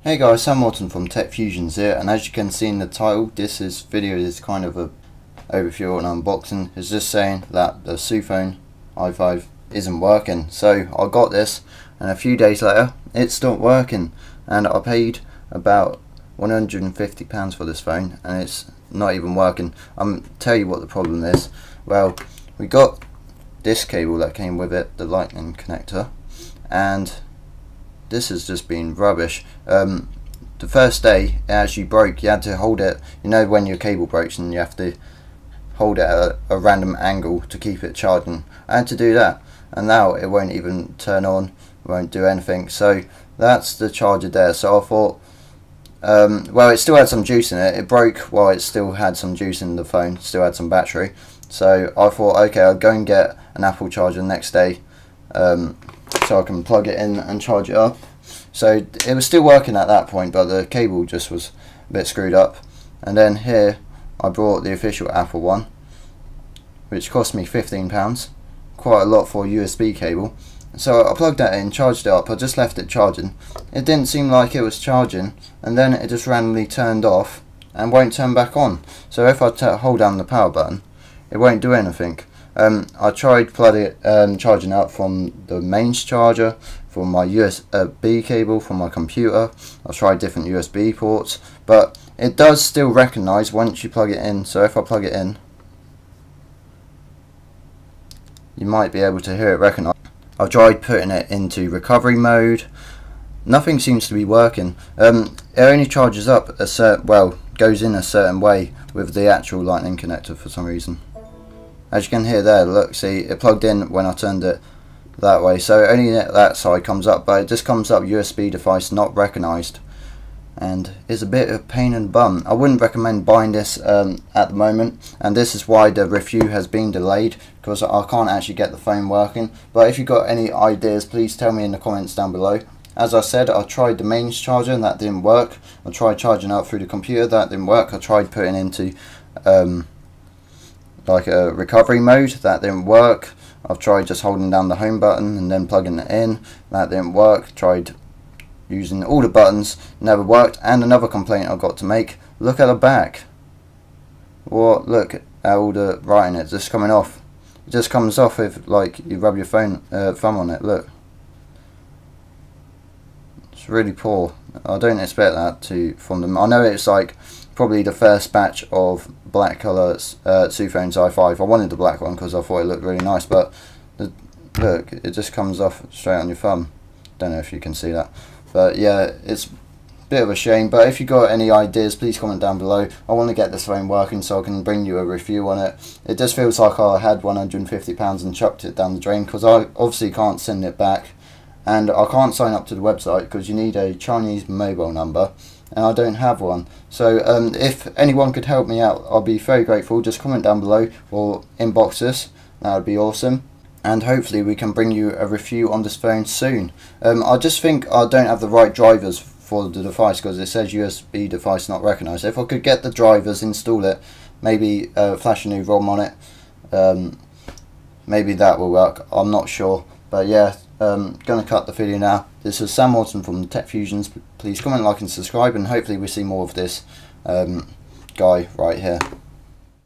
Hey guys, Sam Morton from Tech Fusions here, and as you can see in the title, this video is kind of a overview and unboxing. It's just saying that the Zophone i5 isn't working. So I got this, and a few days later it stopped working, and I paid about £150 for this phone, and it's not even working. Tell you what the problem is. Well, we got this cable that came with it, the lightning connector, and this has just been rubbish. The first day it actually broke. You had to hold it, you know when your cable breaks and you have to hold it at a random angle to keep it charging. I had to do that, and now it won't even turn on, won't do anything. So that's the charger there. So I thought, well, it still had some juice in it. It broke while it still had some juice in the phone, still had some battery. So I thought, okay, I'll go and get an Apple charger next day, so I can plug it in and charge it up. So it was still working at that point, but the cable just was a bit screwed up. And then here I brought the official Apple one, which cost me £15, quite a lot for a USB cable. So I plugged that in, charged it up. I just left it charging. It didn't seem like it was charging, and then it just randomly turned off and won't turn back on. So if I hold down the power button, it won't do anything. I tried charging up from the mains charger, from my USB cable, from my computer. I've tried different USB ports, but it does still recognise once you plug it in. So if I plug it in, you might be able to hear it recognise. I've tried putting it into recovery mode. Nothing seems to be working. It only charges up goes in a certain way with the actual lightning connector for some reason. As you can hear there, look, see, it plugged in when I turned it that way, so only that side comes up, but it just comes up USB device not recognised, and it's a bit of a pain in the bum. I wouldn't recommend buying this at the moment, and this is why the review has been delayed, because I can't actually get the phone working. But if you've got any ideas, please tell me in the comments down below. As I said, I tried the mains charger and that didn't work. I tried charging up through the computer, that didn't work. I tried putting into like a recovery mode, that didn't work. I've tried just holding down the home button and then plugging it in, that didn't work. Tried using all the buttons, never worked. And another complaint I've got to make, look at the back. What? Look at all the writing, it's just coming off. It just comes off if like you rub your thumb on it. Look, it's really poor. I don't expect that from them. I know it's like probably the first batch of black colour Zophone's i5. I wanted the black one because I thought it looked really nice, but look, it just comes off straight on your thumb. Don't know if you can see that, but yeah, it's a bit of a shame. But if you got any ideas, please comment down below. I want to get this phone working so I can bring you a review on it. It just feels like I had £150 and chucked it down the drain, because I obviously can't send it back, and I can't sign up to the website because you need a Chinese mobile number, and I don't have one. So if anyone could help me out, I'll be very grateful. Just comment down below or inbox this, that would be awesome, and hopefully we can bring you a review on this phone soon. I just think I don't have the right drivers for the device, because it says USB device not recognised. If I could get the drivers, install it, maybe flash a new ROM on it, maybe that will work, I'm not sure. But yeah, gonna cut the video now. This is Sam Morton from Tech Fusions. Please comment, like and subscribe, and hopefully we see more of this guy right here.